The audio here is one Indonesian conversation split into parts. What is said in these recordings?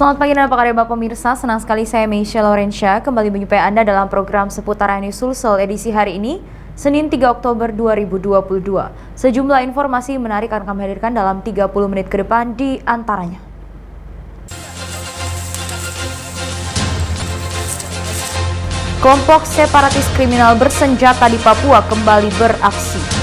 Selamat pagi dan apa kabar pemirsa, senang sekali saya Meisha Laurencia kembali menjumpai Anda dalam program seputar News Sulsel edisi hari ini, Senin 3 Oktober 2022. Sejumlah informasi menarik akan kami hadirkan dalam 30 menit ke depan di antaranya. Kelompok separatis kriminal bersenjata di Papua kembali beraksi.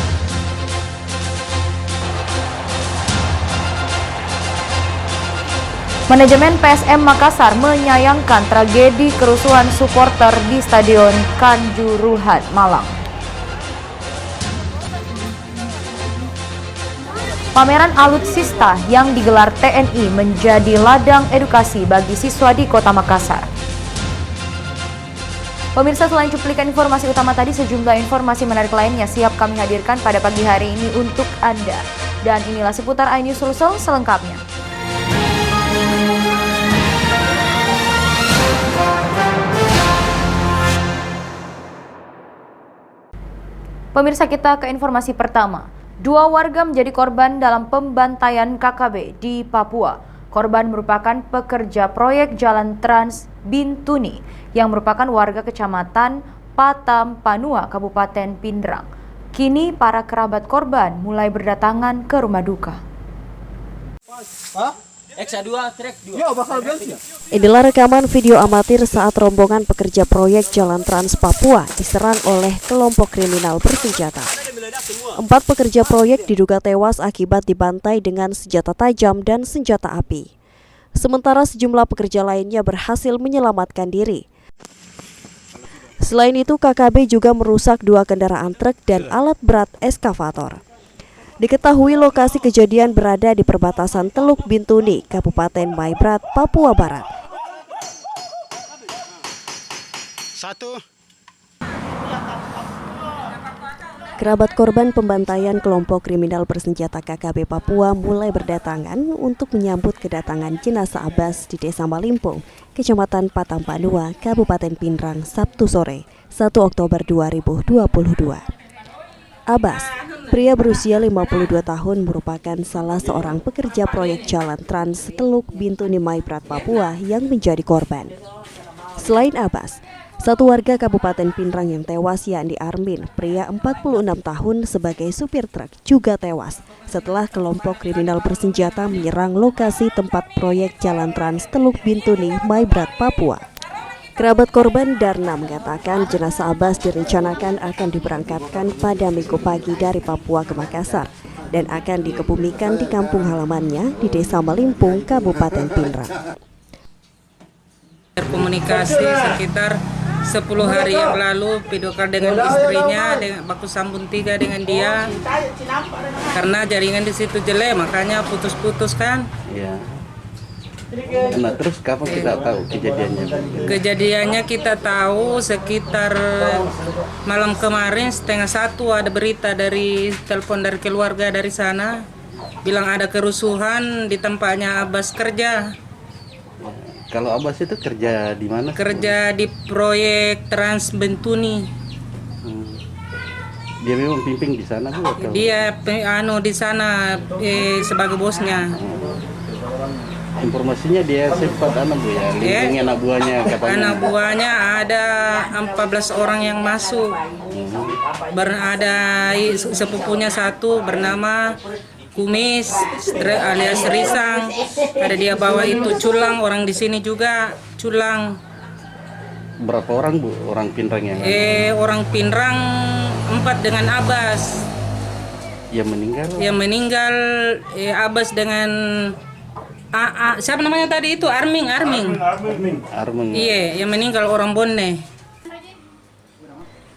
Manajemen PSM Makassar menyayangkan tragedi kerusuhan supporter di Stadion Kanjuruhan, Malang. Pameran alutsista yang digelar TNI menjadi ladang edukasi bagi siswa di Kota Makassar. Pemirsa, selain cuplikan informasi utama tadi, sejumlah informasi menarik lainnya siap kami hadirkan pada pagi hari ini untuk Anda. Dan inilah seputar iNews Sulsel selengkapnya. Pemirsa, kita ke informasi pertama. 2 warga menjadi korban dalam pembantaian KKB di Papua. Korban merupakan pekerja proyek Jalan Trans Bintuni yang merupakan warga kecamatan Patampanua, Kabupaten Pindrang. Kini para kerabat korban mulai berdatangan ke rumah duka. Inilah rekaman video amatir saat rombongan pekerja proyek Jalan Trans Papua diserang oleh kelompok kriminal bersenjata. 4 pekerja proyek diduga tewas akibat dibantai dengan senjata tajam dan senjata api. Sementara sejumlah pekerja lainnya berhasil menyelamatkan diri. Selain itu, KKB juga merusak 2 kendaraan truk dan alat berat eskavator. Diketahui lokasi kejadian berada di perbatasan Teluk Bintuni, Kabupaten Maibrat, Papua Barat. Kerabat korban pembantaian kelompok kriminal bersenjata KKB Papua mulai berdatangan untuk menyambut kedatangan jenazah Abbas di Desa Malimpung, Kecamatan Patampanua, Kabupaten Pindrang, Sabtu sore, 1 Oktober 2022. Abbas, pria berusia 52 tahun, merupakan salah seorang pekerja proyek Jalan Trans Teluk Bintuni Maibrat, Papua yang menjadi korban. Selain Abbas, 1 warga Kabupaten Pindrang yang tewas yakni Armin, pria 46 tahun sebagai supir truk, juga tewas setelah kelompok kriminal bersenjata menyerang lokasi tempat proyek Jalan Trans Teluk Bintuni Maibrat, Papua. Kerabat korban Darna mengatakan jenazah Abbas direncanakan akan diberangkatkan pada Minggu pagi dari Papua ke Makassar dan akan dikebumikan di kampung halamannya di Desa Malimpung, Kabupaten Pindrang. Komunikasi sekitar 10 hari yang lalu video call dengan istrinya, dengan baku sambung 3 dengan dia, karena jaringan di situ jelek makanya putus-putus kan. Ya. Nah, terus kapan kita tahu kejadiannya? Kejadiannya kita tahu sekitar malam kemarin 12:30 ada berita dari telepon dari keluarga dari sana, bilang ada kerusuhan di tempatnya Abbas kerja. Kalau Abbas itu kerja di mana? Kerja di proyek Trans Bintuni. Dia memang pimpin di sana Bu atau? Dia di sana sebagai bosnya. Informasinya dia sempat Bu ya, lindungi anak buahnya katanya. Anak buahnya ada 14 orang yang masuk. Ada sepupunya 1 bernama Kumis alias Risang. Ada dia bawa itu Culang, orang di sini juga Culang. Berapa orang Bu orang Pindrang yang? Orang Pindrang 4 dengan Abbas. Yang meninggal? Yang meninggal Abbas dengan siapa namanya tadi itu? Arming. Iya, yang meninggal orang Bonne.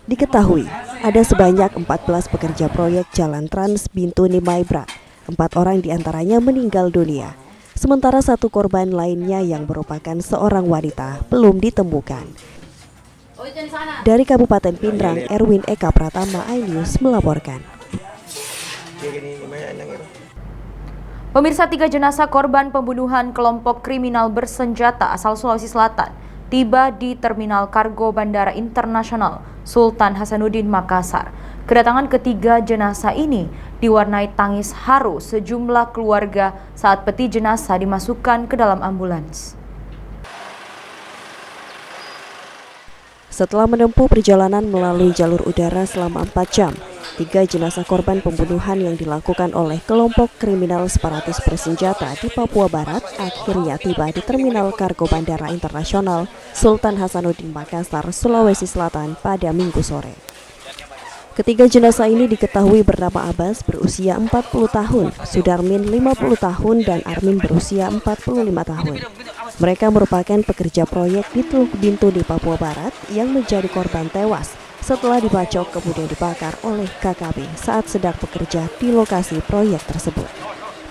Diketahui ada sebanyak 14 pekerja proyek Jalan Trans Bintuni Maibrat. 4 orang diantaranya meninggal dunia. Sementara 1 korban lainnya yang merupakan seorang wanita belum ditemukan. Dari Kabupaten Pindrang, Erwin Eka Pratama, iNews melaporkan. Pemirsa, 3 jenazah korban pembunuhan kelompok kriminal bersenjata asal Sulawesi Selatan tiba di Terminal Kargo Bandara Internasional Sultan Hasanuddin Makassar. Kedatangan ketiga jenazah ini diwarnai tangis haru sejumlah keluarga saat peti jenazah dimasukkan ke dalam ambulans. Setelah menempuh perjalanan melalui jalur udara selama 4 jam, 3 jenazah korban pembunuhan yang dilakukan oleh kelompok kriminal separatis bersenjata di Papua Barat akhirnya tiba di Terminal Kargo Bandara Internasional Sultan Hasanuddin Makassar, Sulawesi Selatan pada Minggu sore. Ketiga jenazah ini diketahui bernama Abbas berusia 40 tahun, Sudarmin 50 tahun, dan Armin berusia 45 tahun. Mereka merupakan pekerja proyek di Teluk Bintu di Papua Barat yang menjadi korban tewas setelah dibacok kemudian dibakar oleh KKB saat sedang bekerja di lokasi proyek tersebut.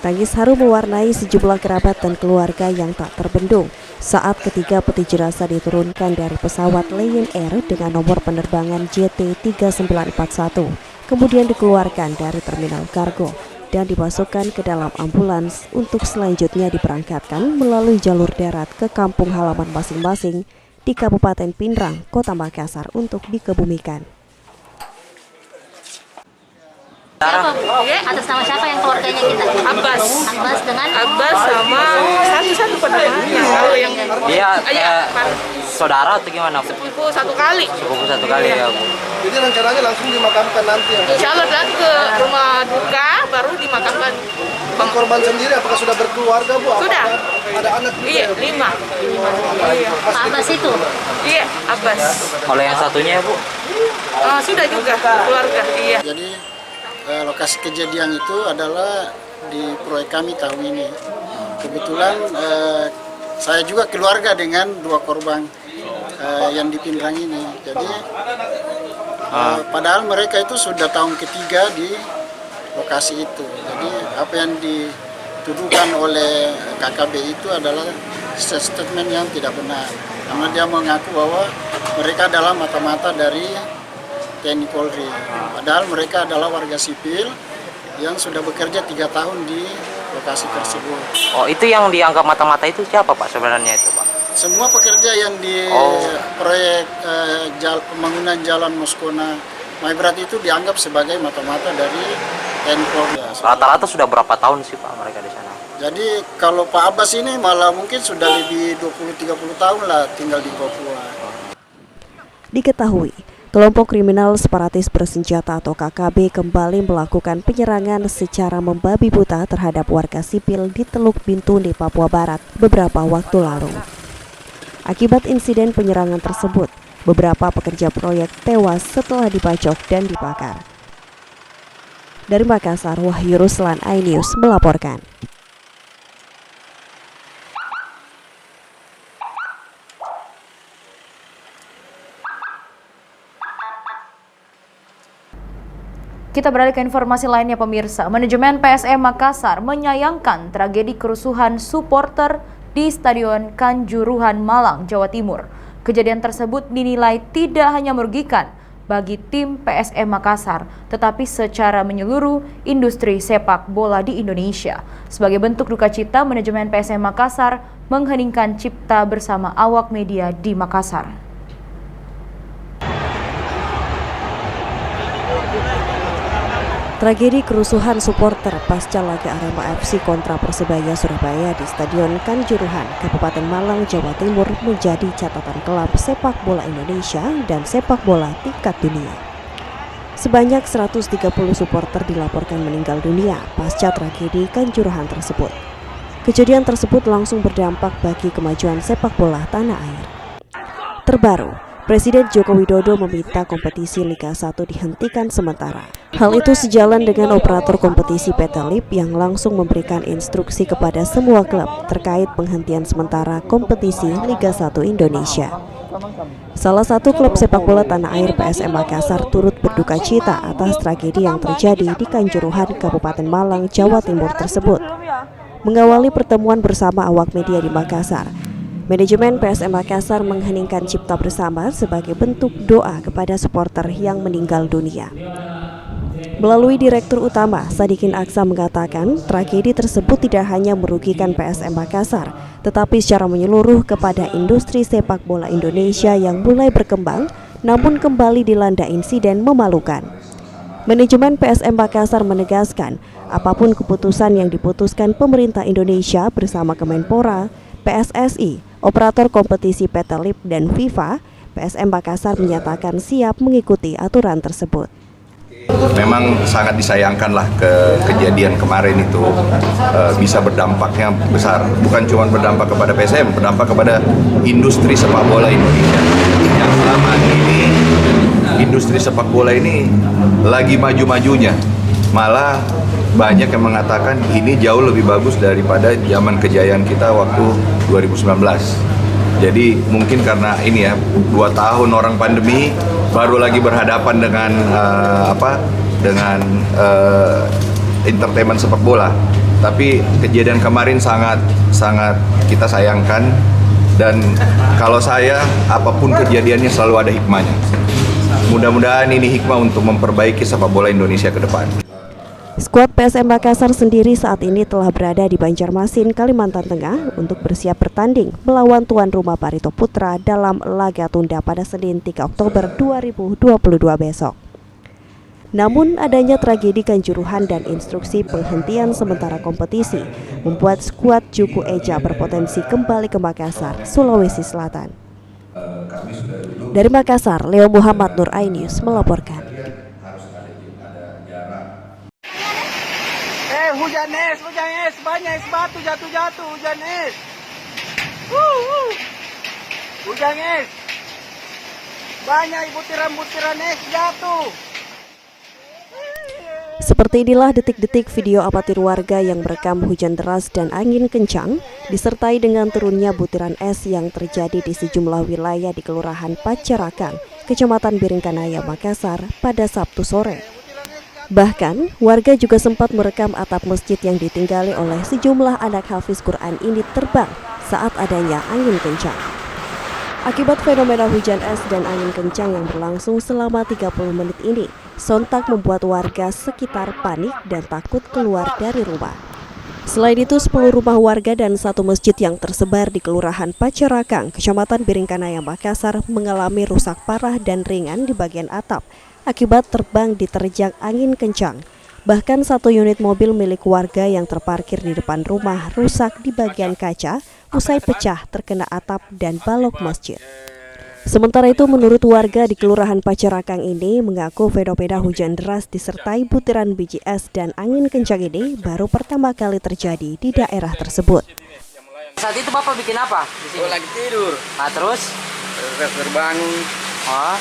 Tangis haru mewarnai sejumlah kerabat dan keluarga yang tak terbendung saat ketiga peti jenazah diturunkan dari pesawat Lion Air dengan nomor penerbangan JT3941, kemudian dikeluarkan dari terminal kargo dan dimasukkan ke dalam ambulans untuk selanjutnya diberangkatkan melalui jalur darat ke kampung halaman masing-masing di Kabupaten Pindrang, Kota Makassar untuk dikebumikan. Atas nama siapa yang keluarganya kita? Abbas. Abbas dengan Abbas sama satu penamanya. Kalau yang dia saudara atau gimana? sepupu satu kali. Sepupu satu kali ya, Bu. Jadi rencananya langsung dimakamkan nanti ya? Insya Allah dan ke rumah duka baru dimakamkan. Bang korban sendiri apakah sudah berkeluarga, Bu? Sudah. Ada anak juga? Iya, 5. Iya. Pak Abbas itu? Iya, Abbas. Kalau yang satunya ya, Bu? Sudah juga keluarga. Iya. Jadi lokasi kejadian itu adalah di proyek kami tahun ini. Kebetulan saya juga keluarga dengan 2 korban yang di Pindrang ini. Jadi padahal mereka itu sudah tahun ketiga di lokasi itu. Jadi apa yang dituduhkan oleh KKB itu adalah statement yang tidak benar. Karena dia mengaku bahwa mereka adalah mata-mata dari TNI Polri. Padahal mereka adalah warga sipil yang sudah bekerja 3 tahun di lokasi tersebut. Oh, itu yang dianggap mata-mata itu siapa, Pak, sebenarnya itu, Pak? Semua pekerja yang di proyek pembangunan jalan Moskona Maibrat itu dianggap sebagai mata-mata dari TNI Polri. Rata-rata sudah berapa tahun sih, Pak, mereka di sana? Jadi kalau Pak Abbas ini malah mungkin sudah lebih 20-30 tahun lah tinggal di Papua. Diketahui, kelompok kriminal separatis bersenjata atau KKB kembali melakukan penyerangan secara membabi buta terhadap warga sipil di Teluk Bintu di Papua Barat beberapa waktu lalu. Akibat insiden penyerangan tersebut, beberapa pekerja proyek tewas setelah dibacok dan dibakar. Dari Makassar, Wahyu Ruslan, iNews melaporkan. Kita beralih ke informasi lainnya, pemirsa. Manajemen PSM Makassar menyayangkan tragedi kerusuhan supporter di Stadion Kanjuruhan, Malang, Jawa Timur. Kejadian tersebut dinilai tidak hanya merugikan bagi tim PSM Makassar, tetapi secara menyeluruh industri sepak bola di Indonesia. Sebagai bentuk duka cita, manajemen PSM Makassar mengheningkan cipta bersama awak media di Makassar. Tragedi kerusuhan supporter pasca laga Arema FC kontra Persebaya Surabaya di Stadion Kanjuruhan, Kabupaten Malang, Jawa Timur menjadi catatan kelam sepak bola Indonesia dan sepak bola tingkat dunia. Sebanyak 130 supporter dilaporkan meninggal dunia pasca tragedi Kanjuruhan tersebut. Kejadian tersebut langsung berdampak bagi kemajuan sepak bola tanah air. Terbaru, Presiden Joko Widodo meminta kompetisi Liga 1 dihentikan sementara. Hal itu sejalan dengan operator kompetisi PT LIP yang langsung memberikan instruksi kepada semua klub terkait penghentian sementara kompetisi Liga 1 Indonesia. Salah satu klub sepak bola tanah air PSM Makassar turut berduka cita atas tragedi yang terjadi di Kanjuruhan, Kabupaten Malang, Jawa Timur tersebut. Mengawali pertemuan bersama awak media di Makassar, manajemen PSM Makassar mengheningkan cipta bersama sebagai bentuk doa kepada supporter yang meninggal dunia. Melalui Direktur Utama, Sadikin Aksa mengatakan tragedi tersebut tidak hanya merugikan PSM Makassar, tetapi secara menyeluruh kepada industri sepak bola Indonesia yang mulai berkembang, namun kembali dilanda insiden memalukan. Manajemen PSM Makassar menegaskan, apapun keputusan yang diputuskan pemerintah Indonesia bersama Kemenpora, PSSI, operator kompetisi PT LIP dan FIFA, PSM Makassar menyatakan siap mengikuti aturan tersebut. Memang sangat disayangkanlah kejadian kemarin itu bisa berdampaknya besar. Bukan cuma berdampak kepada PSM, berdampak kepada industri sepak bola Indonesia. Yang selama ini industri sepak bola ini lagi maju-majunya. Malah banyak yang mengatakan ini jauh lebih bagus daripada zaman kejayaan kita waktu 2019. Jadi mungkin karena ini ya 2 tahun orang pandemi baru lagi berhadapan dengan entertainment sepak bola. Tapi kejadian kemarin sangat kita sayangkan, dan kalau saya apapun kejadiannya selalu ada hikmahnya. Mudah-mudahan ini hikmah untuk memperbaiki sepak bola Indonesia ke depan. Skuad PSM Makassar sendiri saat ini telah berada di Banjarmasin, Kalimantan Tengah untuk bersiap bertanding melawan tuan rumah Barito Putra dalam laga tunda pada Senin 3 Oktober 2022 besok. Namun adanya tragedi Kanjuruhan dan instruksi penghentian sementara kompetisi membuat skuad Juku Eja berpotensi kembali ke Makassar, Sulawesi Selatan. Dari Makassar, Leo Muhammad Nur iNews melaporkan. Hujan es, banyak es batu jatuh, hujan es. Hujan es. Banyak butiran-butiran es jatuh. Seperti inilah detik-detik video amatir warga yang merekam hujan deras dan angin kencang, disertai dengan turunnya butiran es yang terjadi di sejumlah wilayah di Kelurahan Pacarakan, Kecamatan Biringkanaya, Makassar pada Sabtu sore. Bahkan, warga juga sempat merekam atap masjid yang ditinggali oleh sejumlah anak hafiz Quran ini terbang saat adanya angin kencang. Akibat fenomena hujan es dan angin kencang yang berlangsung selama 30 menit ini, sontak membuat warga sekitar panik dan takut keluar dari rumah. Selain itu, 10 rumah warga dan 1 masjid yang tersebar di Kelurahan Pacarakang, Kecamatan Biringkanaya, Makassar mengalami rusak parah dan ringan di bagian atap akibat terbang diterjang angin kencang. Bahkan 1 unit mobil milik warga yang terparkir di depan rumah rusak di bagian kaca usai pecah terkena atap dan balok masjid. Sementara itu, menurut warga di Kelurahan Pacarakang ini mengaku fenomena hujan deras disertai butiran biji es dan angin kencang ini baru pertama kali terjadi di daerah tersebut. Saat itu Bapak bikin apa di sini? Lagi tidur. Terus? Terbangun.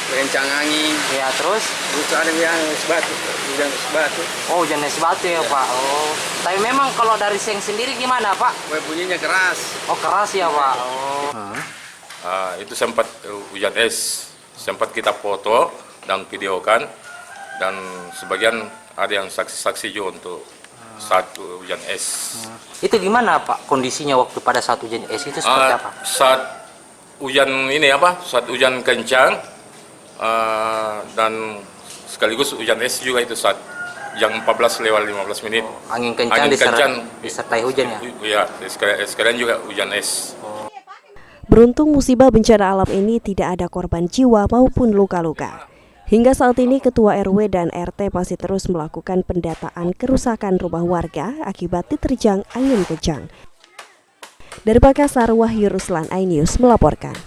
Kencang angin. Ya, terus? Itu ada yang es batu, hujan es batu. Oh, hujan es batu ya, Pak. Oh. Tapi memang kalau dari seng sendiri gimana, Pak? Bunyinya keras. Oh, keras ya, Pak. Oh. Itu sempat hujan es, sempat kita foto dan videokan, dan sebagian ada yang saksi-saksi juga untuk saat hujan es. Itu gimana, Pak? Kondisinya waktu pada saat hujan es itu seperti apa? Saat hujan kencang dan sekaligus hujan es juga itu saat jam 14:15. Angin kencang disertai hujan ya? Iya, sekalian juga hujan es. Beruntung musibah bencana alam ini tidak ada korban jiwa maupun luka-luka. Hingga saat ini Ketua RW dan RT masih terus melakukan pendataan kerusakan rumah warga akibat diterjang angin kencang. Dari Makassar, Wahyu Ruslan iNews melaporkan.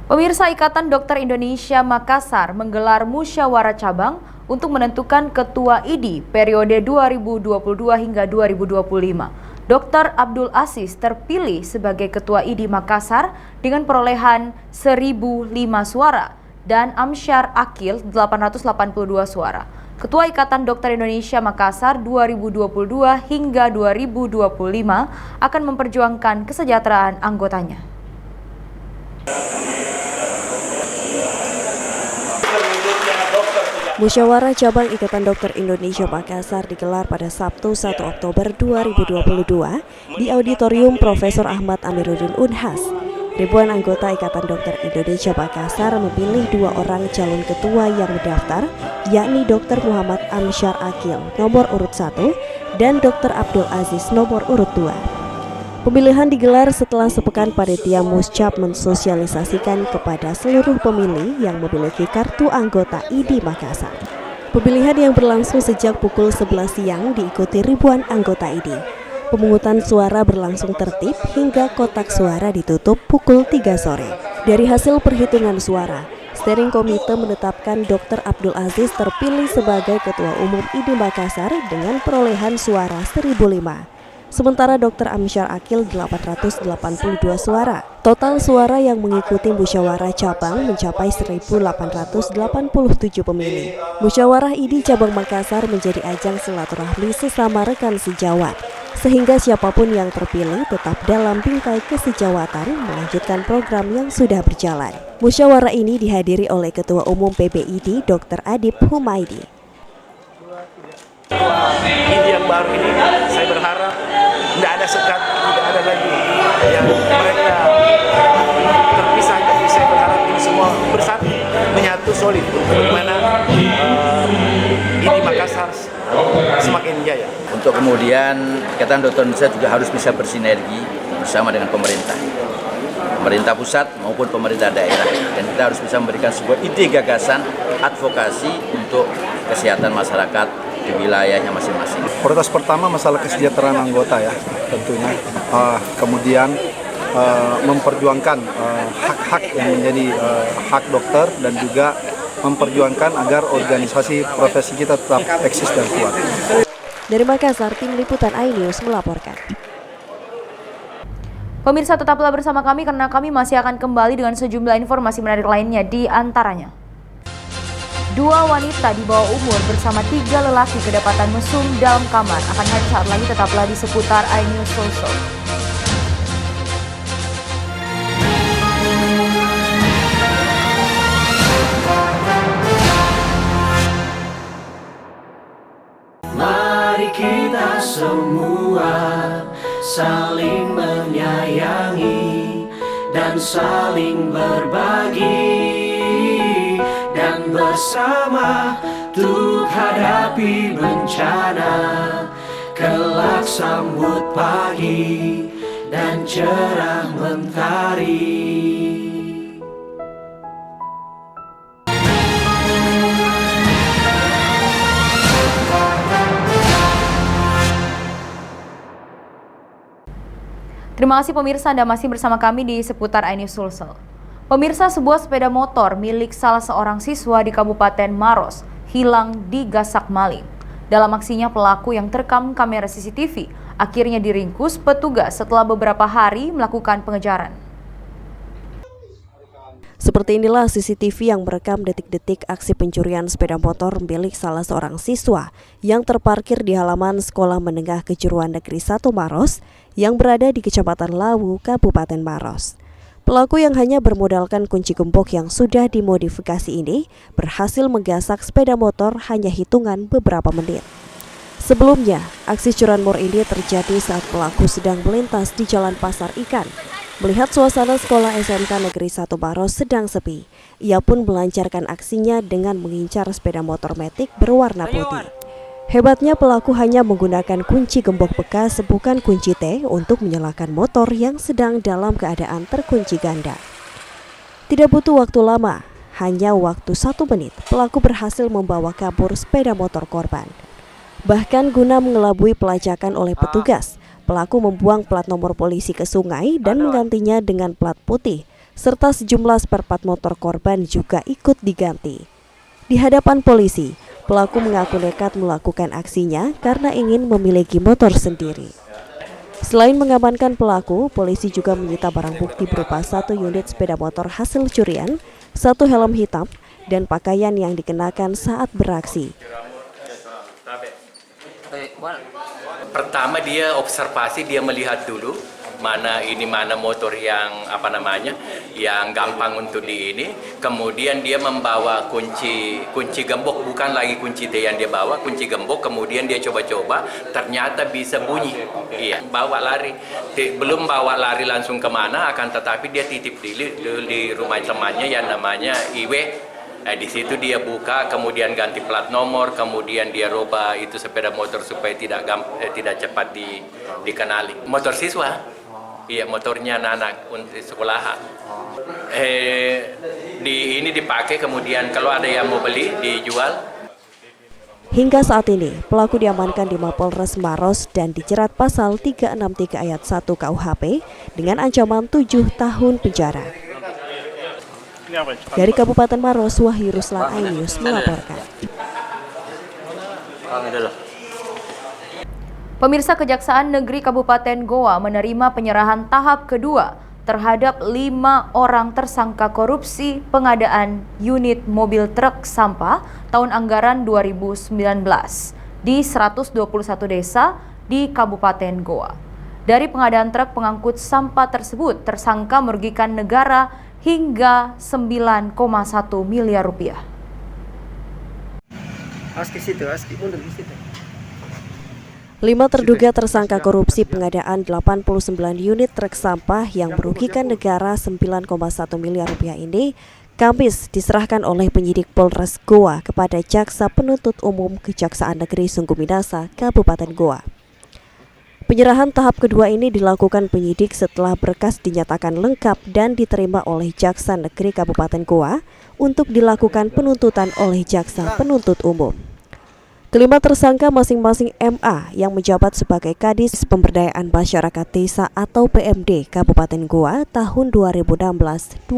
Pemirsa, Ikatan Dokter Indonesia Makassar menggelar musyawarah cabang untuk menentukan Ketua IDI periode 2022 hingga 2025. Dr. Abdul Aziz terpilih sebagai Ketua IDI Makassar dengan perolehan 1.005 suara dan Amsyar Akil 882 suara. Ketua Ikatan Dokter Indonesia Makassar 2022 hingga 2025 akan memperjuangkan kesejahteraan anggotanya. Musyawarah Cabang Ikatan Dokter Indonesia Makassar digelar pada Sabtu 1 Oktober 2022 di Auditorium Profesor Ahmad Amiruddin Unhas. Ribuan anggota Ikatan Dokter Indonesia Makassar memilih 2 orang calon ketua yang mendaftar, yakni Dr. Muhammad Amsyar Akil nomor urut 1 dan Dr. Abdul Aziz nomor urut 2. Pemilihan digelar setelah sepekan panitia Muscap mensosialisasikan kepada seluruh pemilih yang memiliki kartu anggota IDI Makassar. Pemilihan yang berlangsung sejak pukul 11 siang diikuti ribuan anggota ID. Pemungutan suara berlangsung tertib hingga kotak suara ditutup pukul 3 sore. Dari hasil perhitungan suara, Steering Komite menetapkan Dr. Abdul Aziz terpilih sebagai Ketua Umum ID Makassar dengan perolehan suara 1005. Sementara Dr. Amsyar Akil 882 suara. Total suara yang mengikuti musyawarah cabang mencapai 1.887 pemilih. Musyawarah ID Cabang Makassar menjadi ajang silaturahmi sesama rekan sejawat, sehingga siapapun yang terpilih tetap dalam bingkai kesejawatan melanjutkan program yang sudah berjalan. Musyawarah ini dihadiri oleh Ketua Umum PBID Dr. Adib Humaidi. Ini yang baru ini, saya berharap tidak ada sekat, tidak ada lagi yang mereka terpisah. Tapi saya berharap ini semua bersatu, menyatu, solid untuk bagaimana ini Makassar semakin jaya. Untuk kemudian Ikatan Dokter Indonesia juga harus bisa bersinergi bersama dengan pemerintah pusat maupun pemerintah daerah, dan kita harus bisa memberikan sebuah ide gagasan advokasi untuk kesehatan masyarakat di wilayahnya masing-masing. Prioritas pertama masalah kesejahteraan anggota ya tentunya, kemudian memperjuangkan hak-hak yang menjadi hak dokter dan juga memperjuangkan agar organisasi profesi kita tetap eksis dan kuat. Dari Makassar, Tim Liputan iNews melaporkan. Pemirsa, tetaplah bersama kami karena kami masih akan kembali dengan sejumlah informasi menarik lainnya, di antaranya 2 wanita di bawah umur bersama 3 lelaki kedapatan mesum dalam kamar. Akan hadir saat lagi, tetaplah di seputar iNews Social. Mari kita semua saling menyayangi dan saling berbagi, dan bersama untuk hadapi bencana, kelak sambut pagi dan cerah mentari. Terima kasih pemirsa, Anda masih bersama kami di seputar iNews Sulsel. Pemirsa, sebuah sepeda motor milik salah seorang siswa di Kabupaten Maros hilang di Gasak Maling. Dalam aksinya, pelaku yang terekam kamera CCTV akhirnya diringkus petugas setelah beberapa hari melakukan pengejaran. Seperti inilah CCTV yang merekam detik-detik aksi pencurian sepeda motor milik salah seorang siswa yang terparkir di halaman Sekolah Menengah Kejuruan Negeri 1 Maros yang berada di Kecamatan Lawu, Kabupaten Maros. Pelaku yang hanya bermodalkan kunci gembok yang sudah dimodifikasi ini berhasil menggasak sepeda motor hanya hitungan beberapa menit. Sebelumnya, aksi curanmor ini terjadi saat pelaku sedang melintas di Jalan Pasar Ikan. Melihat suasana sekolah SMK Negeri 1 Maros sedang sepi, ia pun melancarkan aksinya dengan mengincar sepeda motor metik berwarna putih. Hebatnya, pelaku hanya menggunakan kunci gembok bekas bukan kunci T untuk menyalakan motor yang sedang dalam keadaan terkunci ganda. Tidak butuh waktu lama, hanya waktu 1 menit, pelaku berhasil membawa kabur sepeda motor korban. Bahkan guna mengelabui pelacakan oleh petugas, pelaku membuang plat nomor polisi ke sungai dan menggantinya dengan plat putih, serta sejumlah spare part motor korban juga ikut diganti. Di hadapan polisi, pelaku mengaku nekat melakukan aksinya karena ingin memiliki motor sendiri. Selain mengamankan pelaku, polisi juga menyita barang bukti berupa 1 unit sepeda motor hasil curian, 1 helm hitam, dan pakaian yang dikenakan saat beraksi. Pertama dia observasi, dia melihat dulu mana motor yang yang gampang untuk ini. Kemudian dia membawa kunci gembok, bukan lagi kunci T yang dia bawa, kunci gembok. Kemudian dia coba-coba, ternyata bisa bunyi. Iya, bawa lari. Belum bawa lari langsung kemana, akan tetapi dia titip di rumah temannya yang namanya Iwe. Di situ dia buka, kemudian ganti plat nomor, kemudian dia rubah itu sepeda motor supaya tidak cepat dikenali. Motor siswa, iya motornya anak untuk sekolahan. Ini dipakai, kemudian kalau ada yang mau beli dijual. Hingga saat ini, pelaku diamankan di Mapolres Maros dan dijerat pasal 363 ayat 1 KUHP dengan ancaman 7 tahun penjara. Dari Kabupaten Maros, Wahyu Ruslan, iNews melaporkan. Pemirsa, Kejaksaan Negeri Kabupaten Goa menerima penyerahan tahap kedua terhadap 5 orang tersangka korupsi pengadaan unit mobil truk sampah tahun anggaran 2019 di 121 desa di Kabupaten Goa. Dari pengadaan truk pengangkut sampah tersebut, tersangka merugikan negara hingga 9,1 miliar rupiah. Aski situ, aski mundur di situ. 5 terduga tersangka korupsi pengadaan 89 unit truk sampah yang merugikan negara 9,1 miliar rupiah ini Kamis diserahkan oleh penyidik Polres Goa kepada Jaksa Penuntut Umum Kejaksaan Negeri Sungguh Minasa, Kabupaten Goa. Penyerahan tahap kedua ini dilakukan penyidik setelah berkas dinyatakan lengkap dan diterima oleh Jaksa Negeri Kabupaten Goa untuk dilakukan penuntutan oleh Jaksa Penuntut Umum. Kelima tersangka masing-masing MA yang menjabat sebagai Kadis Pemberdayaan Masyarakat Desa atau PMD Kabupaten Goa tahun 2016-2019.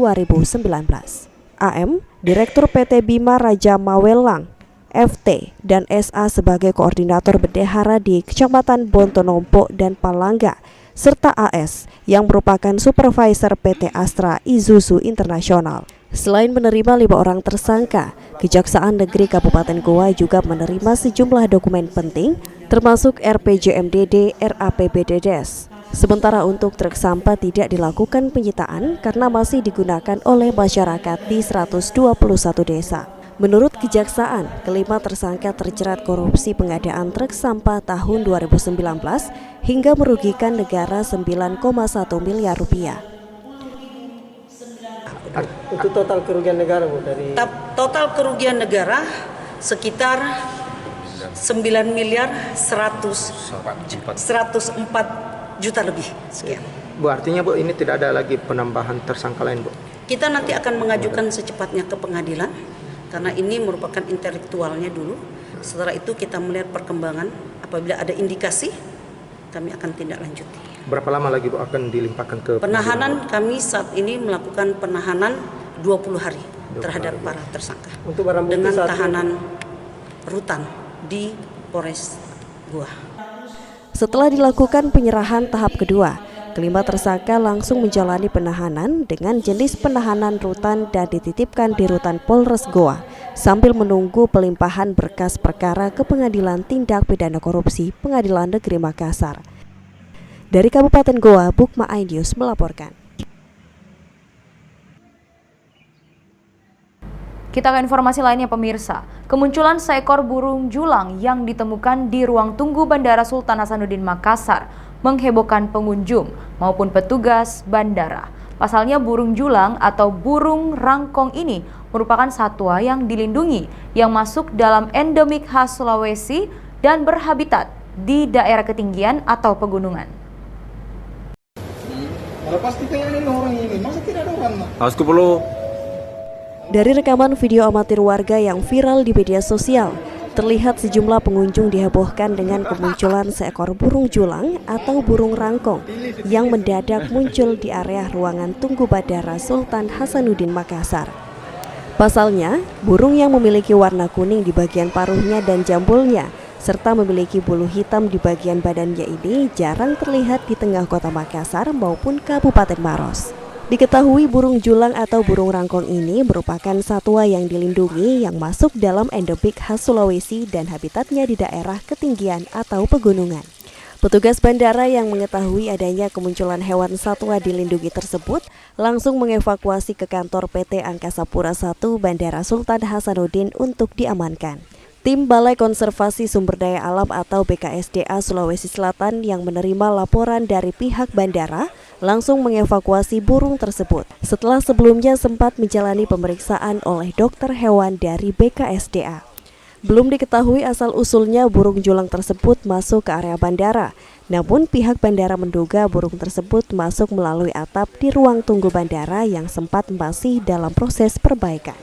AM, Direktur PT Bima Raja Mawelang, FT, dan SA sebagai Koordinator Bendahara di Kecamatan Bontonompo dan Palangga, serta AS yang merupakan Supervisor PT Astra Isuzu Internasional. Selain menerima 5 orang tersangka, Kejaksaan Negeri Kabupaten Goa juga menerima sejumlah dokumen penting, termasuk RPJMDD, RAPBDdes. Sementara untuk truk sampah tidak dilakukan penyitaan karena masih digunakan oleh masyarakat di 121 desa. Menurut Kejaksaan, kelima tersangka terjerat korupsi pengadaan truk sampah tahun 2019 hingga merugikan negara 9,1 miliar rupiah. Untuk total kerugian negara, Bu, dari total kerugian negara sekitar 9 miliar 104 juta lebih sekian. Bu, artinya Bu ini tidak ada lagi penambahan tersangka lain, Bu. Kita nanti akan mengajukan secepatnya ke pengadilan karena ini merupakan intelektualnya dulu. Setelah itu kita melihat perkembangan, apabila ada indikasi kami akan tindak lanjuti. Berapa lama lagi Bu akan dilimpahkan ke penahanan? Kami saat ini melakukan penahanan 20 hari terhadap para tersangka. Untuk barang bukti dengan tahanan rutan di Polres Goa. Setelah dilakukan penyerahan tahap kedua, kelima tersangka langsung menjalani penahanan dengan jenis penahanan rutan dan dititipkan di rutan Polres Goa sambil menunggu pelimpahan berkas perkara ke Pengadilan Tindak Pidana Korupsi Pengadilan Negeri Makassar. Dari Kabupaten Goa, Bukma iNews melaporkan. Kita ke informasi lainnya, pemirsa. Kemunculan seekor burung julang yang ditemukan di ruang tunggu Bandara Sultan Hasanuddin Makassar menghebohkan pengunjung maupun petugas bandara. Pasalnya burung julang atau burung rangkong ini merupakan satwa yang dilindungi yang masuk dalam endemik khas Sulawesi dan berhabitat di daerah ketinggian atau pegunungan. Dari rekaman video amatir warga yang viral di media sosial, terlihat sejumlah pengunjung dihebohkan dengan kemunculan seekor burung julang atau burung rangkong yang mendadak muncul di area ruangan tunggu Bandara Sultan Hasanuddin Makassar. Pasalnya, burung yang memiliki warna kuning di bagian paruhnya dan jambulnya serta memiliki bulu hitam di bagian badannya ini jarang terlihat di tengah kota Makassar maupun Kabupaten Maros. Diketahui burung julang atau burung rangkong ini merupakan satwa yang dilindungi yang masuk dalam endemik khas Sulawesi dan habitatnya di daerah ketinggian atau pegunungan. Petugas bandara yang mengetahui adanya kemunculan hewan satwa dilindungi tersebut langsung mengevakuasi ke kantor PT Angkasa Pura I Bandara Sultan Hasanuddin untuk diamankan. Tim Balai Konservasi Sumber Daya Alam atau BKSDA Sulawesi Selatan yang menerima laporan dari pihak bandara langsung mengevakuasi burung tersebut setelah sebelumnya sempat menjalani pemeriksaan oleh dokter hewan dari BKSDA. Belum diketahui asal-usulnya burung julang tersebut masuk ke area bandara, namun pihak bandara menduga burung tersebut masuk melalui atap di ruang tunggu bandara yang sempat masih dalam proses perbaikan.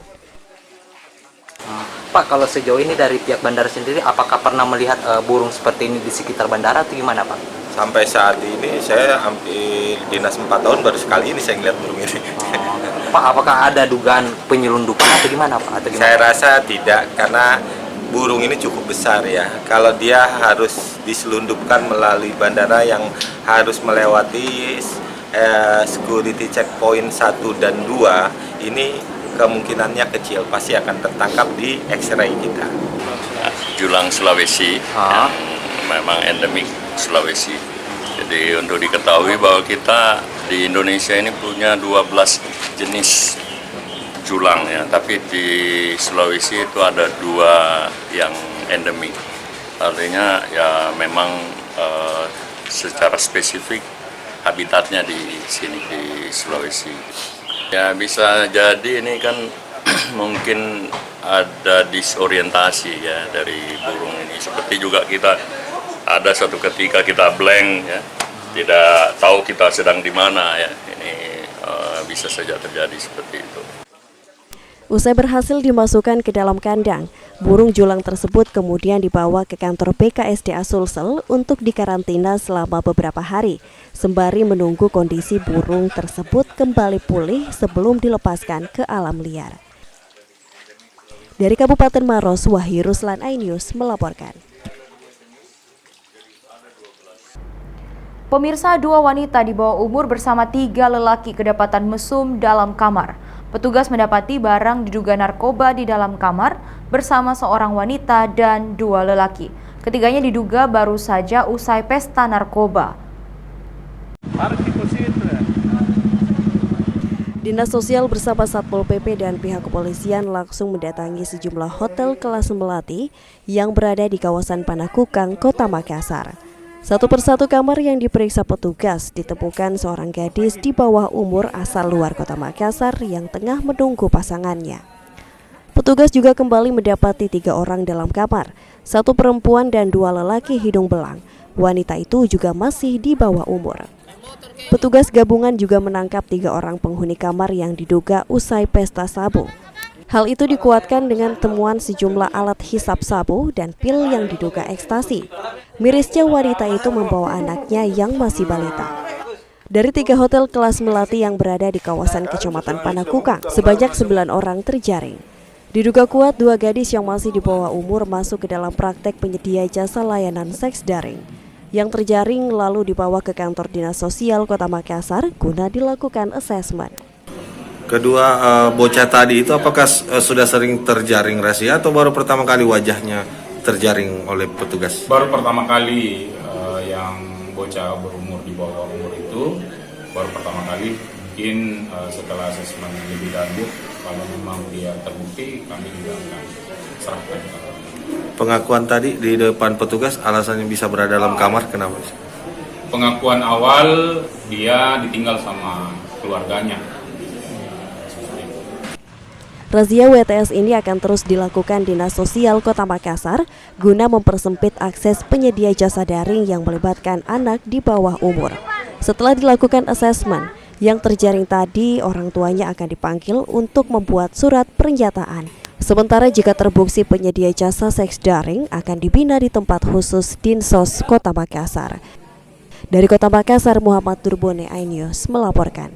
Pak, kalau sejauh ini dari pihak bandara sendiri, apakah pernah melihat burung seperti ini di sekitar bandara atau gimana, Pak? Sampai saat ini saya hampir dinas 4 tahun baru sekali ini saya ngeliat burung ini. Pak, apakah ada dugaan penyelundupan atau gimana, Pak? Atau gimana? Saya rasa tidak, karena burung ini cukup besar ya. Kalau dia harus diselundupkan melalui bandara yang harus melewati security checkpoint 1 dan 2, ini kemungkinannya kecil, pasti akan tertangkap di X-ray kita. Julang Sulawesi, yang memang endemik Sulawesi. Jadi untuk diketahui bahwa kita di Indonesia ini punya 12 jenis julang ya, tapi di Sulawesi itu ada 2 yang endemik. Artinya ya memang secara spesifik habitatnya di sini di Sulawesi. Ya bisa jadi ini kan mungkin ada disorientasi ya dari burung ini. Seperti juga kita ada satu ketika kita blank ya, tidak tahu kita sedang di mana ya. Ini bisa saja terjadi seperti itu. Usai berhasil dimasukkan ke dalam kandang, burung julang tersebut kemudian dibawa ke kantor BKSDA Sulsel untuk dikarantina selama beberapa hari, sembari menunggu kondisi burung tersebut kembali pulih sebelum dilepaskan ke alam liar. Dari Kabupaten Maros, Wahyu Ruslan, iNews melaporkan. Pemirsa, 2 wanita di bawah umur bersama 3 lelaki kedapatan mesum dalam kamar. Petugas mendapati barang diduga narkoba di dalam kamar bersama seorang wanita dan 2 lelaki. Ketiganya diduga baru saja usai pesta narkoba. Dinas Sosial bersama Satpol PP dan pihak kepolisian langsung mendatangi sejumlah hotel kelas melati yang berada di kawasan Panakukang, Kota Makassar. Satu persatu kamar yang diperiksa petugas ditemukan seorang gadis di bawah umur asal luar Kota Makassar yang tengah menunggu pasangannya. Petugas juga kembali mendapati 3 orang dalam kamar, 1 perempuan dan 2 lelaki hidung belang. Wanita itu juga masih di bawah umur. Petugas gabungan juga menangkap 3 orang penghuni kamar yang diduga usai pesta sabu. Hal itu dikuatkan dengan temuan sejumlah alat hisap sabu dan pil yang diduga ekstasi. Mirisnya wanita itu membawa anaknya yang masih balita. Dari 3 hotel kelas melati yang berada di kawasan Kecamatan Panakukang, sebanyak 9 orang terjaring. Diduga kuat 2 gadis yang masih di bawah umur masuk ke dalam praktek penyedia jasa layanan seks daring. Yang terjaring lalu dibawa ke kantor Dinas Sosial Kota Makassar guna dilakukan asesmen. Kedua bocah tadi itu apakah sudah sering terjaring razia atau baru pertama kali wajahnya terjaring oleh petugas? Baru pertama kali yang bocah berumur di bawah umur itu baru pertama kali. Mungkin setelah asesmen lebih lanjut, kalau memang dia terbukti, kami juga akan serahkan. Pengakuan tadi di depan petugas alasannya bisa berada dalam kamar, kenapa? Pengakuan awal dia ditinggal sama keluarganya. Razia WTS ini akan terus dilakukan Dinas Sosial Kota Makassar guna mempersempit akses penyedia jasa daring yang melibatkan anak di bawah umur. Setelah dilakukan asesmen, yang terjaring tadi orang tuanya akan dipanggil untuk membuat surat pernyataan. Sementara jika terbukti penyedia jasa seks daring akan dibina di tempat khusus Dinsos Kota Makassar. Dari Kota Makassar, Muhammad Durbone, iNews melaporkan.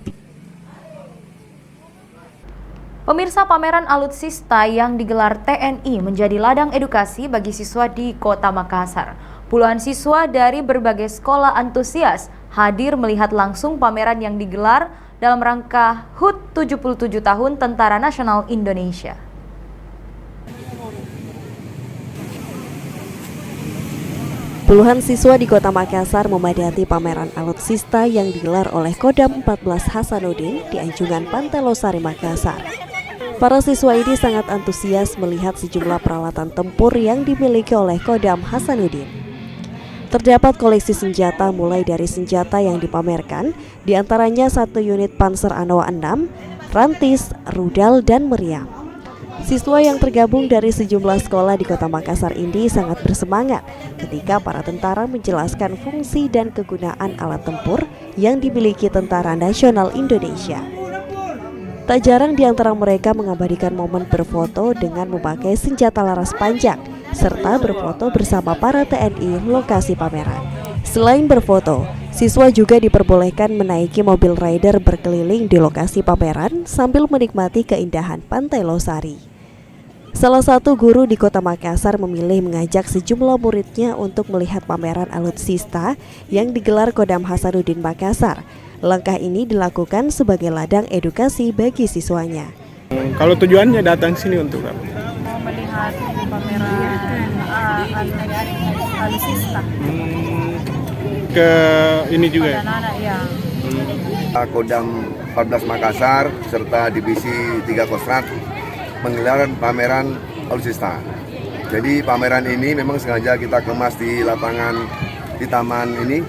Pemirsa, pameran alutsista yang digelar TNI menjadi ladang edukasi bagi siswa di Kota Makassar. Puluhan siswa dari berbagai sekolah antusias hadir melihat langsung pameran yang digelar dalam rangka HUT 77 tahun Tentara Nasional Indonesia. Puluhan siswa di Kota Makassar memadati pameran alutsista yang digelar oleh Kodam 14 Hasanuddin di Anjungan Pantai Losari, Makassar. Para siswa ini sangat antusias melihat sejumlah peralatan tempur yang dimiliki oleh Kodam Hasanuddin. Terdapat koleksi senjata mulai dari senjata yang dipamerkan, diantaranya 1 unit Panzer Anoa 6, rantis, rudal, dan meriam. Siswa yang tergabung dari sejumlah sekolah di Kota Makassar ini sangat bersemangat ketika para tentara menjelaskan fungsi dan kegunaan alat tempur yang dimiliki Tentara Nasional Indonesia. Tak jarang di antara mereka mengabadikan momen berfoto dengan memakai senjata laras panjang serta berfoto bersama para TNI lokasi pameran. Selain berfoto, siswa juga diperbolehkan menaiki mobil rider berkeliling di lokasi pameran sambil menikmati keindahan Pantai Losari. Salah satu guru di Kota Makassar memilih mengajak sejumlah muridnya untuk melihat pameran alutsista yang digelar Kodam Hasanuddin Makassar. Langkah ini dilakukan sebagai ladang edukasi bagi siswanya. Kalau tujuannya datang sini untuk apa? Mau melihat pameran alutsista. Ke ini juga. Anak-anak ya. Kodam 14 Makassar serta Divisi 3 Kostrat menggelar pameran alutsista. Jadi pameran ini memang sengaja kita kemas di lapangan di taman ini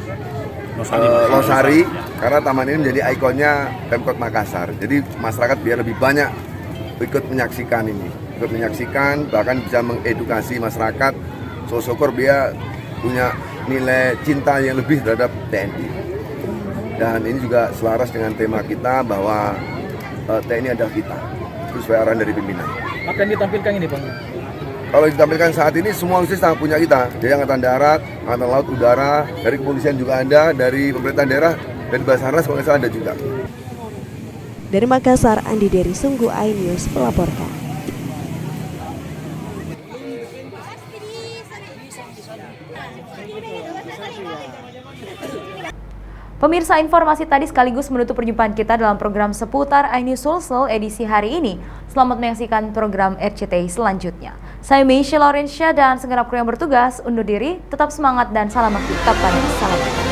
Losari karena taman ini menjadi ikonnya Pemkot Makassar. Jadi masyarakat biar lebih banyak ikut menyaksikan ini, bahkan bisa mengedukasi masyarakat. Syukur dia punya nilai cinta yang lebih terhadap TNI. Dan ini juga selaras dengan tema kita bahwa TNI adalah kita. Itu sesuai arahan dari pimpinan. Akan ditampilkan ini, Bang? Kalau ditampilkan saat ini semua alutsista punya kita. Dari Angkatan Darat, Angkatan Laut, Udara, dari kepolisian juga ada, dari pemerintah daerah, dari Basarnas kalau nggak salah ada juga. Dari Makassar, Andi Dery Sungguh iNews melaporkan. Pemirsa, informasi tadi sekaligus menutup perjumpaan kita dalam program seputar iNews Sulsel edisi hari ini. Selamat menyaksikan program RCTI selanjutnya. Saya Meisha Laurencia dan segenap kru yang bertugas undur diri. Tetap semangat dan salam aktif. Tetap salam.